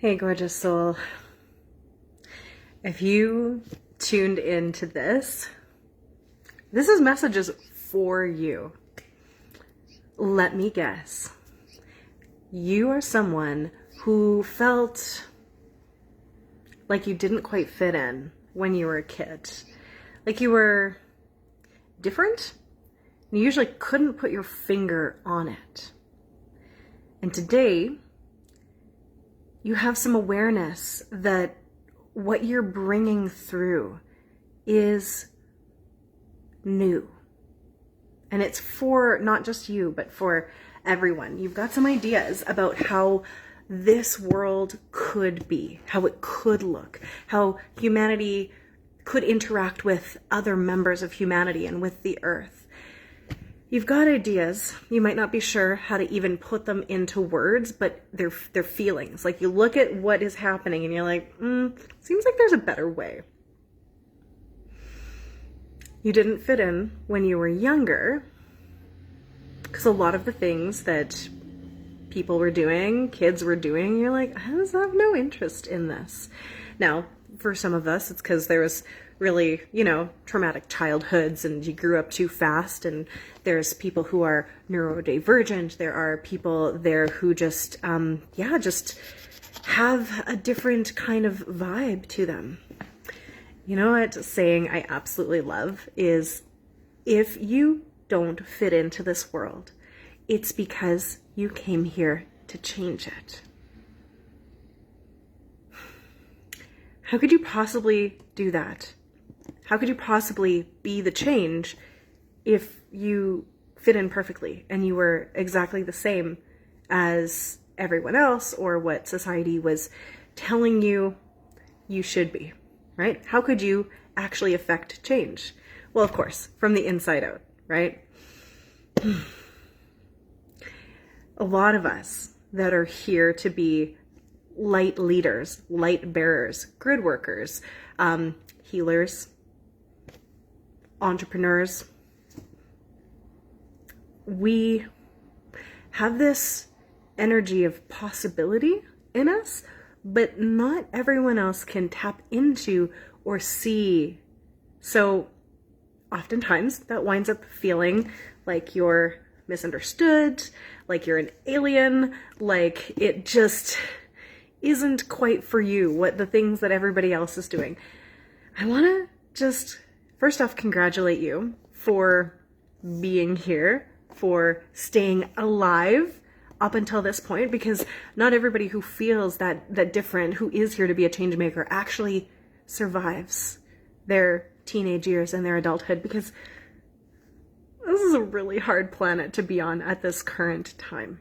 Hey, gorgeous soul. If you tuned into this is messages for you. Let me guess. You are someone who felt like you didn't quite fit in when you were a kid. Like you were different. You usually couldn't put your finger on it. And today, you have some awareness that what you're bringing through is new. And it's for not just you, but for everyone. You've got some ideas about how this world could be, how it could look, how humanity could interact with other members of humanity and with the earth. You've got ideas. You might not be sure how to even put them into words, but they're feelings. Like you look at what is happening and you're like, seems like there's a better way. You didn't fit in when you were younger because a lot of the things that people were doing, kids were doing, you're like, I just have no interest in this. Now, for some of us, it's because there was really, traumatic childhoods and you grew up too fast, and there's people who are neurodivergent. There are people there who just have a different kind of vibe to them. You know what saying I absolutely love is, if you don't fit into this world, it's because you came here to change it. How could you possibly do that? How could you possibly be the change if you fit in perfectly and you were exactly the same as everyone else or what society was telling you you should be, right? How could you actually affect change? Well, of course, from the inside out, right? A lot of us that are here to be light leaders, light bearers, grid workers, healers, entrepreneurs, we have this energy of possibility in us, but not everyone else can tap into or see. So oftentimes that winds up feeling like you're misunderstood, like you're an alien, like it just isn't quite for you, what the things that everybody else is doing. I want to just first off congratulate you for being here, for staying alive up until this point, because not everybody who feels that different, who is here to be a change maker, actually survives their teenage years and their adulthood, because this is a really hard planet to be on at this current time.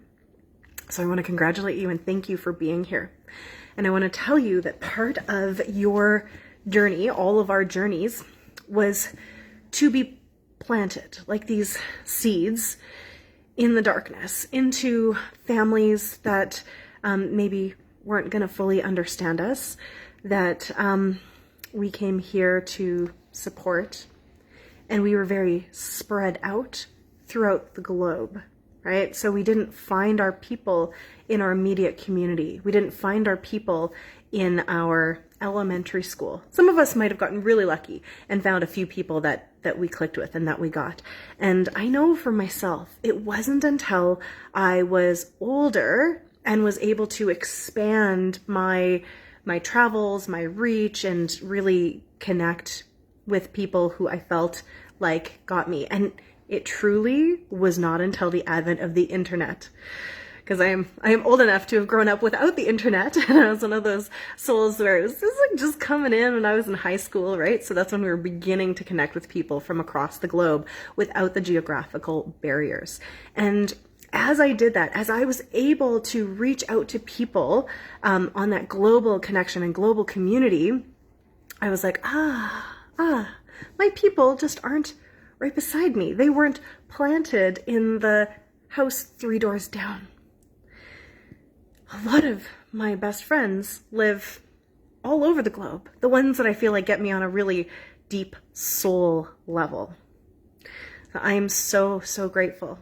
So I want to congratulate you and thank you for being here. And I want to tell you that part of your journey, all of our journeys, was to be planted like these seeds in the darkness into families that maybe weren't going to fully understand us, that we came here to support, and we were very spread out throughout the globe. Right? So we didn't find our people in our immediate community. We didn't find our people in our elementary school. Some of us might have gotten really lucky and found a few people that we clicked with and that we got. And I know for myself, it wasn't until I was older and was able to expand my travels, my reach, and really connect with people who I felt like got me. And it truly was not until the advent of the internet, because I am old enough to have grown up without the internet, and I was one of those souls where it was just coming in when I was in high school, right? So that's when we were beginning to connect with people from across the globe without the geographical barriers. And as I did that, as I was able to reach out to people on that global connection and global community, I was like, my people just aren't right beside me. They weren't planted in the house 3 doors down. A lot of my best friends live all over the globe. The ones that I feel like get me on a really deep soul level. I am so, so grateful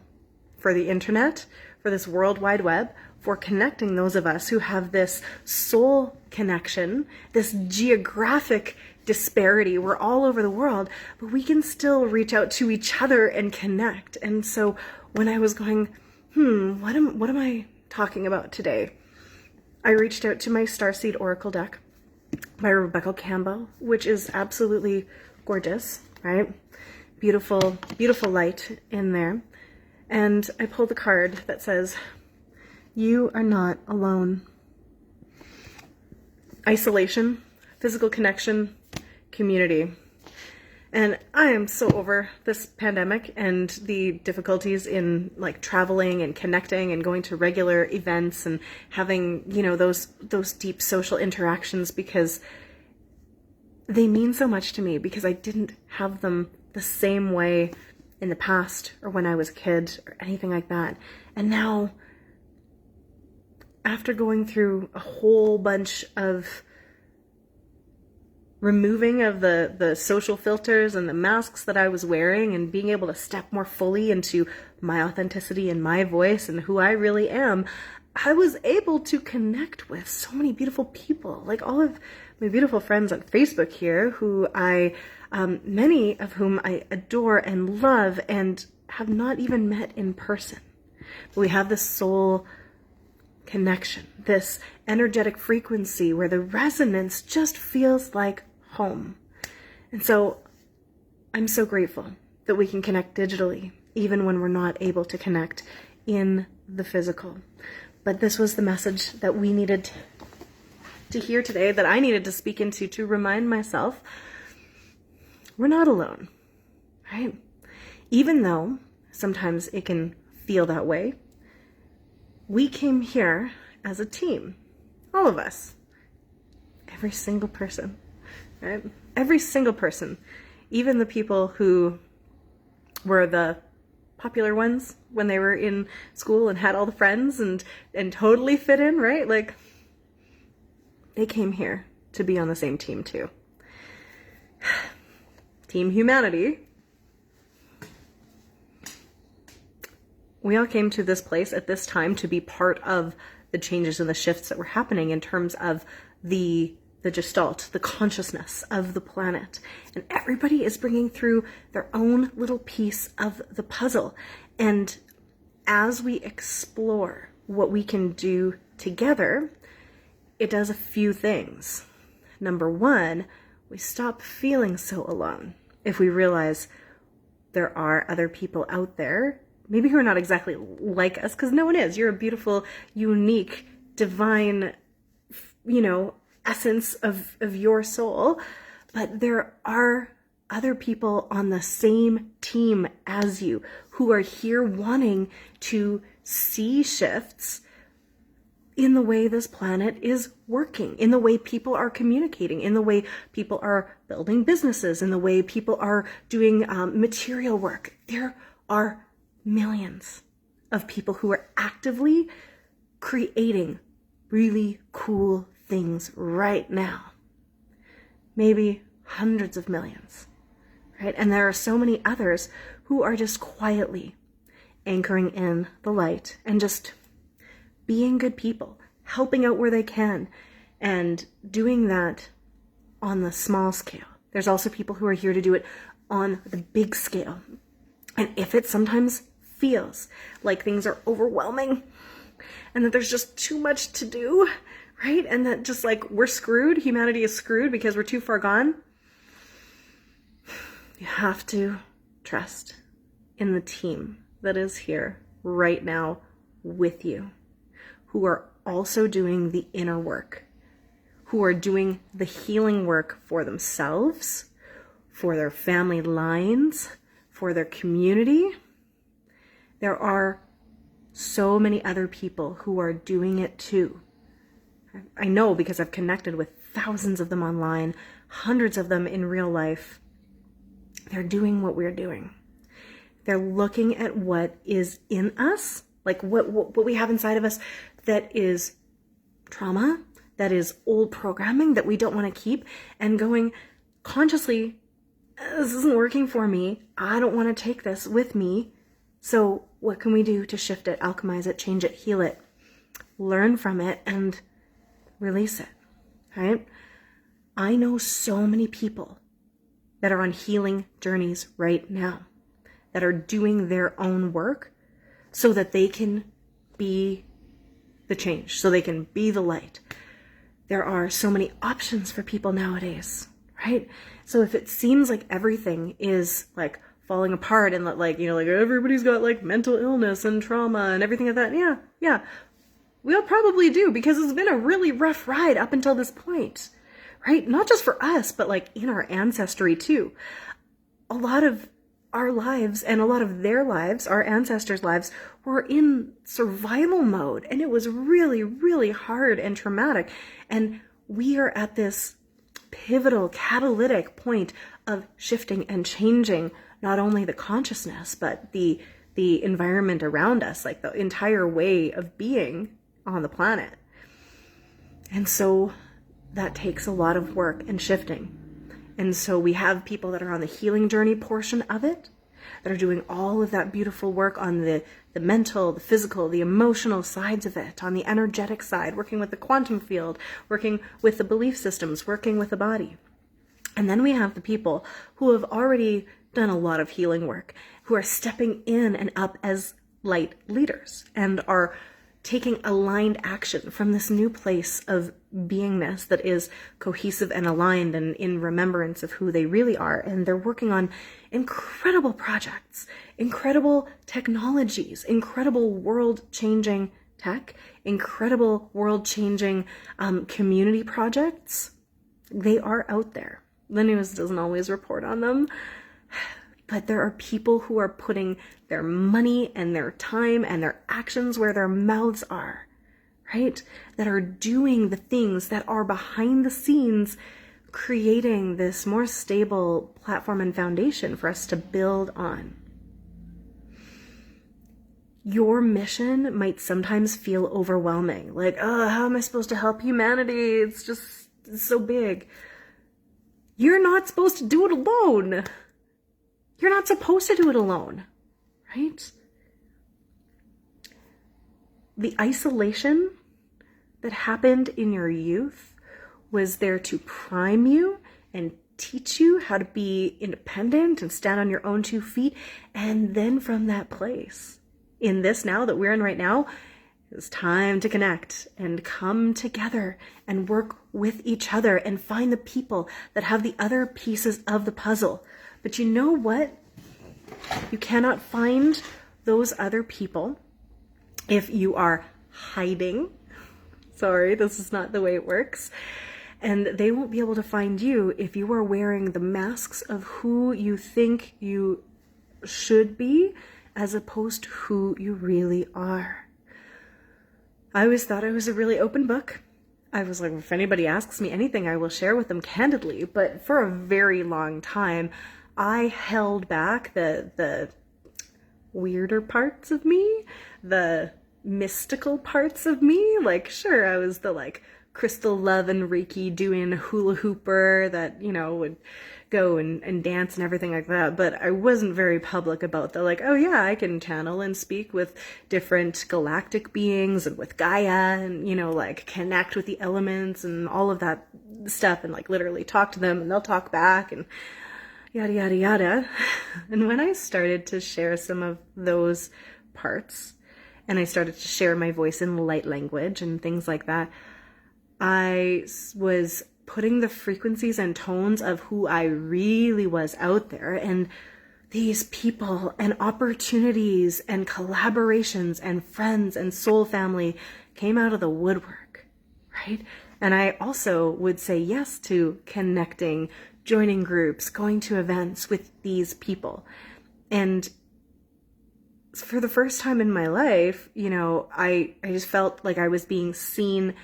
for the internet, for this World Wide Web, for connecting those of us who have this soul connection, this geographic disparity. We're all over the world, but we can still reach out to each other and connect. And so when I was going, what am I talking about today? I reached out to my Starseed Oracle deck by Rebecca Campbell, which is absolutely gorgeous, right? Beautiful, beautiful light in there. And I pulled a card that says, you are not alone. Isolation, physical connection, community. And I am so over this pandemic and the difficulties in like traveling and connecting and going to regular events and having, you know, those deep social interactions, because they mean so much to me, because I didn't have them the same way in the past or when I was a kid or anything like that. And now, after going through a whole bunch of removing of the social filters and the masks that I was wearing, and being able to step more fully into my authenticity and my voice and who I really am, I was able to connect with so many beautiful people, like all of my beautiful friends on Facebook here, who many of whom I adore and love and have not even met in person. But we have this soul connection, this energetic frequency where the resonance just feels like home. And so I'm so grateful that we can connect digitally, even when we're not able to connect in the physical. But this was the message that we needed to hear today, that I needed to speak into, to remind myself we're not alone, right? Even though sometimes it can feel that way, we came here as a team, all of us, every single person, right? Every single person, even the people who were the popular ones when they were in school and had all the friends and totally fit in, right? Like, they came here to be on the same team too. Team humanity. We all came to this place at this time to be part of the changes and the shifts that were happening in terms of the gestalt, the consciousness of the planet. And everybody is bringing through their own little piece of the puzzle. And as we explore what we can do together, it does a few things. Number one, we stop feeling so alone. If we realize there are other people out there, maybe who are not exactly like us, because no one is. You're a beautiful, unique, divine, essence of your soul. But there are other people on the same team as you who are here wanting to see shifts in the way this planet is working, in the way people are communicating, in the way people are building businesses, in the way people are doing material work. There are millions of people who are actively creating really cool things right now. Maybe hundreds of millions, right? And there are so many others who are just quietly anchoring in the light and just being good people, helping out where they can, and doing that on the small scale. There's also people who are here to do it on the big scale. And if it sometimes feels like things are overwhelming and that there's just too much to do, right? And that just like we're screwed, humanity is screwed because we're too far gone, you have to trust in the team that is here right now with you, who are also doing the inner work, who are doing the healing work for themselves, for their family lines, for their community. There are so many other people who are doing it too. I know because I've connected with thousands of them online, hundreds of them in real life. They're doing what we're doing. They're looking at what is in us, like what we have inside of us that is trauma, that is old programming that we don't want to keep, and going consciously, this isn't working for me. I don't want to take this with me. So what can we do to shift it, alchemize it, change it, heal it? learn from it, and release it, right? I know so many people that are on healing journeys right now that are doing their own work so that they can be the change, so they can be the light. There are so many options for people nowadays, right? So if it seems like everything is like falling apart and like, like everybody's got like mental illness and trauma and everything like that, yeah, we all probably do, because it's been a really rough ride up until this point, right? Not just for us, but like in our ancestry too. A lot of our lives and a lot of their lives, our ancestors' lives, were in survival mode, and it was really, really hard and traumatic. And we are at this pivotal, catalytic point of shifting and changing not only the consciousness, but the environment around us, like the entire way of being on the planet. And so that takes a lot of work and shifting. And so we have people that are on the healing journey portion of it, that are doing all of that beautiful work on the mental, the physical, the emotional sides of it, on the energetic side, working with the quantum field, working with the belief systems, working with the body. And then we have the people who have already done a lot of healing work, who are stepping in and up as light leaders and are taking aligned action from this new place of beingness that is cohesive and aligned and in remembrance of who they really are. And they're working on incredible projects, incredible technologies, incredible world-changing tech, incredible world-changing community projects. They are out there. The news doesn't always report on them, but there are people who are putting their money and their time and their actions where their mouths are, right? That are doing the things that are behind the scenes, creating this more stable platform and foundation for us to build on. Your mission might sometimes feel overwhelming. Like, oh, how am I supposed to help humanity? It's so big. You're not supposed to do it alone. You're not supposed to do it alone, right? The isolation that happened in your youth was there to prime you and teach you how to be independent and stand on your own 2 feet. And then from that place, in this now that we're in right now, it's time to connect and come together and work with each other and find the people that have the other pieces of the puzzle. But you know what? You cannot find those other people if you are hiding. Sorry, this is not the way it works. And they won't be able to find you if you are wearing the masks of who you think you should be as opposed to who you really are. I always thought I was a really open book. I was like, if anybody asks me anything, I will share with them candidly. But for a very long time, I held back the weirder parts of me, the mystical parts of me. Like, sure, I was the like crystal love and Reiki doing hula hooper that, you know, would go and dance and everything like that. But I wasn't very public about the like, oh yeah, I can channel and speak with different galactic beings and with Gaia and, you know, like connect with the elements and all of that stuff and like literally talk to them and they'll talk back and yada, yada, yada. And when I started to share some of those parts and I started to share my voice in light language and things like that, I was putting the frequencies and tones of who I really was out there, and these people and opportunities and collaborations and friends and soul family came out of the woodwork, right? And I also would say yes to connecting, joining groups, going to events with these people. And for the first time in my life, you know, I just felt like I was being seen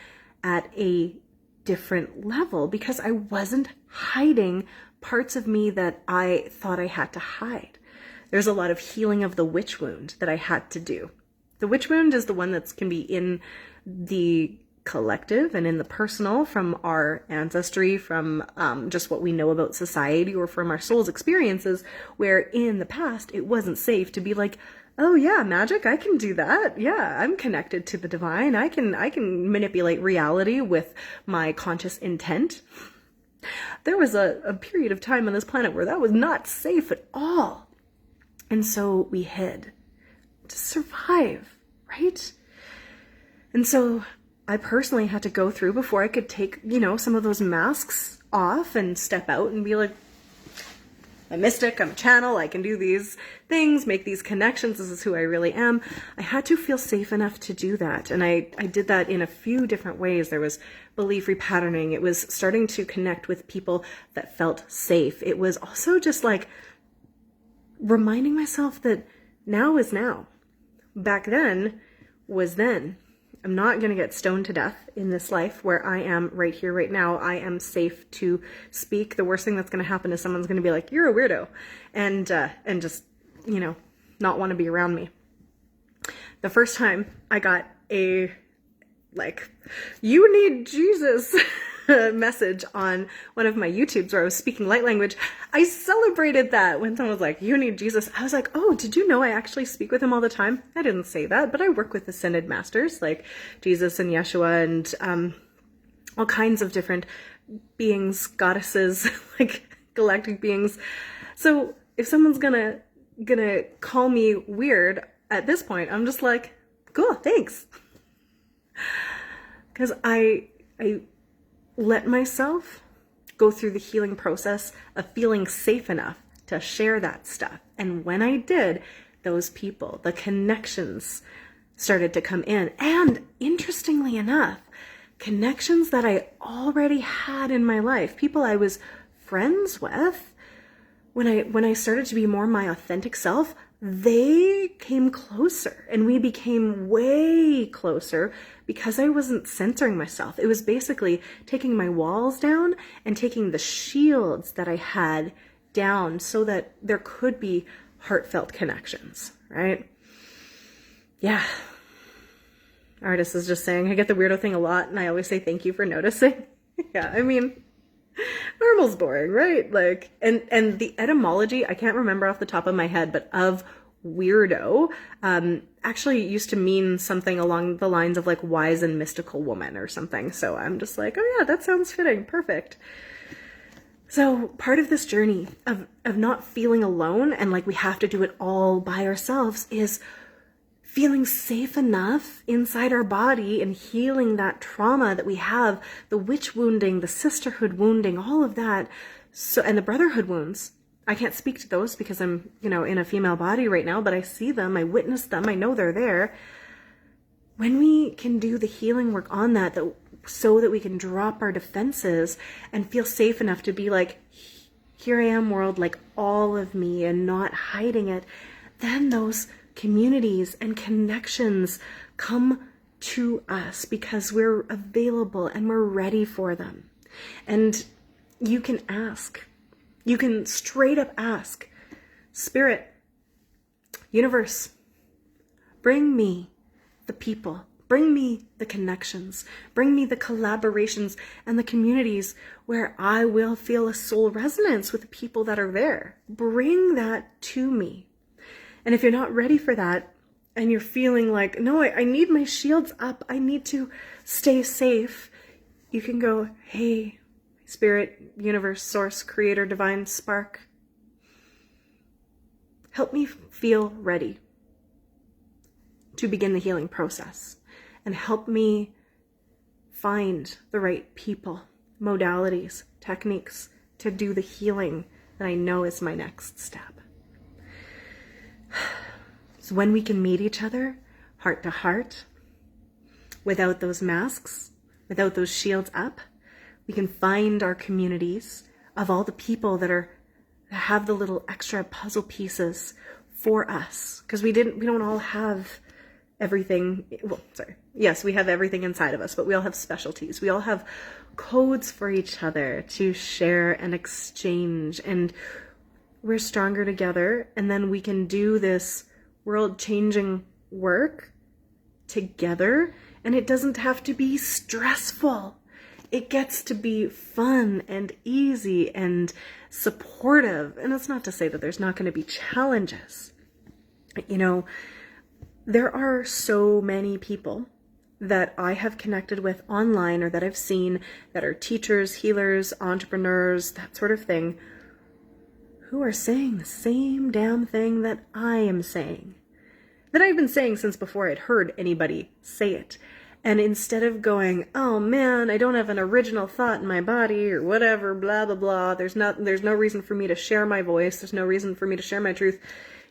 at a different level because I wasn't hiding parts of me that I thought I had to hide. There's a lot of healing of the witch wound that I had to do. The witch wound is the one that can be in the collective and in the personal from our ancestry, from just what we know about society or from our soul's experiences, where in the past it wasn't safe to be like, oh yeah, magic, I can do that. Yeah, I'm connected to the divine. I can manipulate reality with my conscious intent. There was a period of time on this planet where that was not safe at all. And so we hid to survive, right? And so I personally had to go through before I could take, some of those masks off and step out and be like, I'm a mystic, I'm a channel, I can do these things, make these connections, this is who I really am. I had to feel safe enough to do that. And I did that in a few different ways. There was belief repatterning. It was starting to connect with people that felt safe. It was also just like reminding myself that now is now. Back then was then. I'm not going to get stoned to death in this life where I am right here, right now. I am safe to speak. The worst thing that's going to happen is someone's going to be like, you're a weirdo, and just, not want to be around me. The first time I got a, you need Jesus message on one of my YouTubes where I was speaking light language, I celebrated that when someone was like, you need Jesus. I was like, oh, did you know I actually speak with him all the time? I didn't say that, but I work with ascended masters like Jesus and Yeshua and all kinds of different beings, goddesses, like galactic beings. So if someone's gonna call me weird at this point, I'm just like, cool, thanks. Because I let myself go through the healing process of feeling safe enough to share that stuff. And when I did, those people, the connections started to come in. And interestingly enough, connections that I already had in my life, people I was friends with, when I started to be more my authentic self, they came closer and we became way closer because I wasn't censoring myself. It was basically taking my walls down and taking the shields that I had down so that there could be heartfelt connections, right? Yeah. Artist is just saying, I get the weirdo thing a lot and I always say thank you for noticing. Yeah, I mean, normal's boring, right? Like, and the etymology, I can't remember off the top of my head, but of weirdo, actually used to mean something along the lines of like wise and mystical woman or something. So I'm just like, oh yeah, that sounds fitting. Perfect. So part of this journey of not feeling alone and like we have to do it all by ourselves is feeling safe enough inside our body and healing that trauma that we have, the witch wounding, the sisterhood wounding, all of that. So, and the brotherhood wounds. I can't speak to those because I'm, in a female body right now, but I see them, I witness them, I know they're there. When we can do the healing work on that so that we can drop our defenses and feel safe enough to be like, here I am, world, like all of me, and not hiding it, then those communities and connections come to us because we're available and we're ready for them. And you can ask. You can straight up ask, Spirit, universe, bring me the people, bring me the connections, bring me the collaborations and the communities where I will feel a soul resonance with the people that are there. Bring that to me. And if you're not ready for that and you're feeling like, no, I need my shields up, I need to stay safe, you can go, hey, Spirit, universe, source, creator, divine, spark, help me feel ready to begin the healing process and help me find the right people, modalities, techniques to do the healing that I know is my next step. So when we can meet each other heart to heart, without those masks, without those shields up, we can find our communities of all the people that have the little extra puzzle pieces for us. Because we don't all have everything. Well, sorry. Yes, we have everything inside of us, but we all have specialties. We all have codes for each other to share and exchange. And we're stronger together. And then we can do this world-changing work together. And it doesn't have to be stressful. It gets to be fun and easy and supportive. And it's not to say that there's not going to be challenges. You know, there are so many people that I have connected with online or that I've seen that are teachers, healers, entrepreneurs, that sort of thing, who are saying the same damn thing that I am saying, that I've been saying since before I'd heard anybody say it. And instead of going, oh man, I don't have an original thought in my body or whatever, blah, blah, blah, there's no reason for me to share my voice, there's no reason for me to share my truth.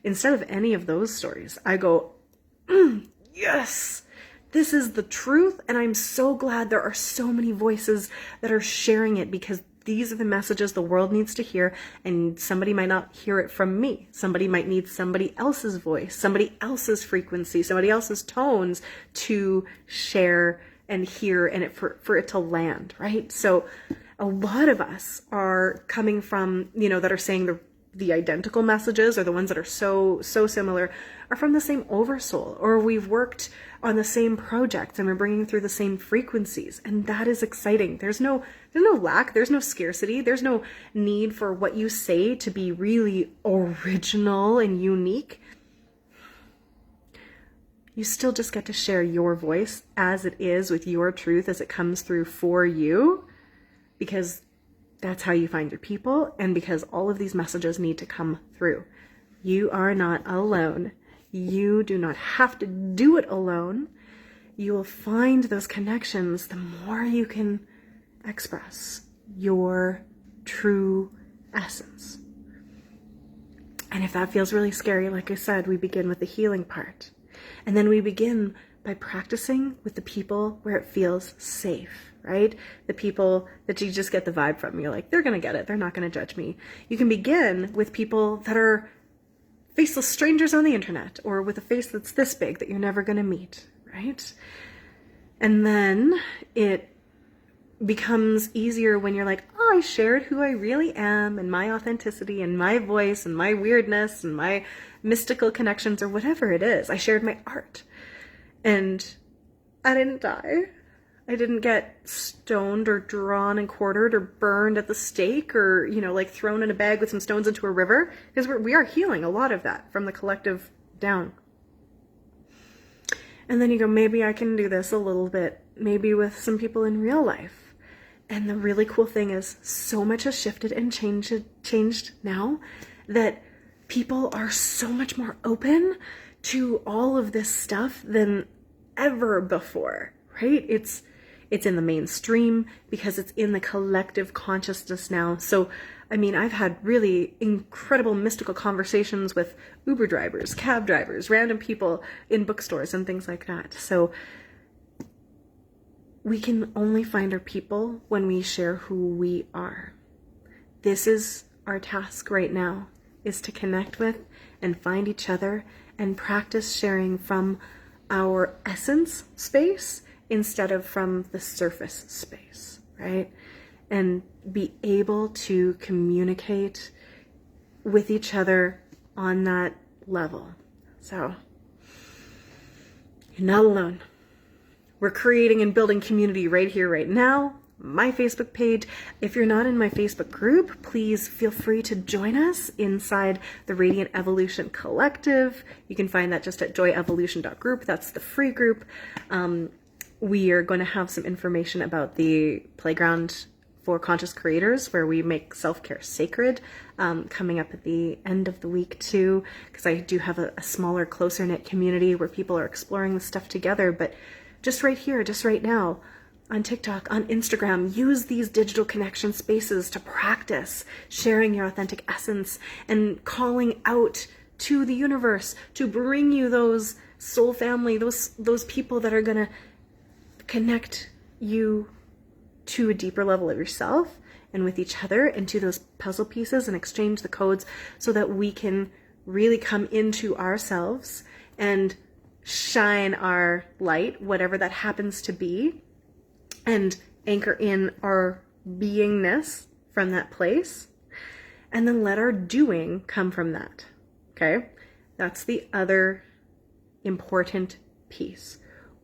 Instead of any of those stories, I go, yes, this is the truth. And I'm so glad there are so many voices that are sharing it, because these are the messages the world needs to hear, and somebody might not hear it from me. Somebody might need somebody else's voice, somebody else's frequency, somebody else's tones to share and hear, and for it to land, right? So a lot of us are coming from, you know, that are saying the identical messages, or the ones that are so similar, are from the same oversoul, or we've worked on the same projects and we're bringing through the same frequencies. And that is exciting. There's no lack, there's no scarcity, there's no need for what you say to be really original and unique. You still just get to share your voice as it is, with your truth as it comes through for you, because that's how you find your people, and because all of these messages need to come through. You are not alone. You do not have to do it alone. You will find those connections the more you can express your true essence. And if that feels really scary, like I said, we begin with the healing part. And then we begin by practicing with the people where it feels safe, right? The people that you just get the vibe from. You're like, they're going to get it. They're not going to judge me. You can begin with people that are faceless strangers on the internet, or with a face that's this big that you're never going to meet, right? And then it becomes easier when you're like, oh, I shared who I really am, and my authenticity, and my voice, and my weirdness, and my mystical connections, or whatever it is. I shared my art. And I didn't die. I didn't get stoned or drawn and quartered or burned at the stake, or, you know, like thrown in a bag with some stones into a river, because we are healing a lot of that from the collective down. And then you go, maybe I can do this a little bit, maybe with some people in real life. And the really cool thing is, so much has shifted and changed now, that people are so much more open to all of this stuff than ever before, right? It's in the mainstream because it's in the collective consciousness now. So, I mean, I've had really incredible mystical conversations with Uber drivers, cab drivers, random people in bookstores and things like that. So we can only find our people when we share who we are. This is our task right now, is to connect with and find each other and practice sharing from our essence space instead of from the surface space, right? And be able to communicate with each other on that level. So you're not alone. We're creating and building community right here, right now. My Facebook page. If you're not in my Facebook group, please feel free to join us inside the Radiant Evolution Collective. You can find that just at joyevolution.group. That's the free group. We are going to have some information about the playground for conscious creators, where we make self-care sacred, coming up at the end of the week too, because I do have a smaller, closer knit community where people are exploring this stuff together. But just right here, just right now, on TikTok, on Instagram, use these digital connection spaces to practice sharing your authentic essence and calling out to the universe to bring you those soul family, those people that are going to connect you to a deeper level of yourself and with each other, and to those puzzle pieces, and exchange the codes so that we can really come into ourselves and shine our light, whatever that happens to be, and anchor in our beingness from that place, and then let our doing come from that. Okay? That's the other important piece.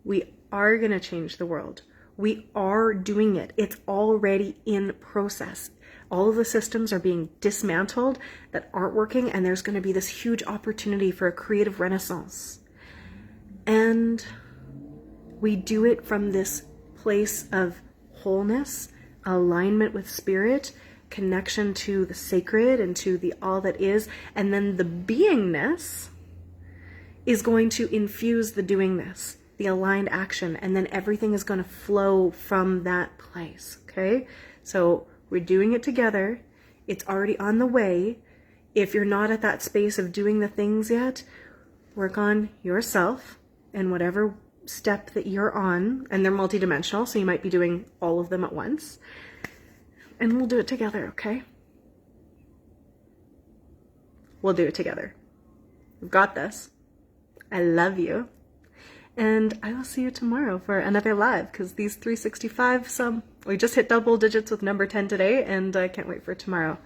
We are going to change the world. We are doing it. It's already in process. all of the systems are being dismantled that aren't working, and there's going to be this huge opportunity for a creative renaissance. And we do it from this place of wholeness, alignment with spirit, connection to the sacred and to the all that is, and then the beingness is going to infuse the doingness, the aligned action, and then everything is going to flow from that place, okay? So we're doing it together. It's already on the way. If you're not at that space of doing the things yet, work on yourself and whatever step that you're on, and they're multidimensional, so you might be doing all of them at once, and we'll do it together, okay? We'll do it together. We've got this. I love you. And I will see you tomorrow for another live, because these 365, we just hit double digits with number 10 today, and I can't wait for tomorrow.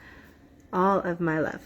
All of my love.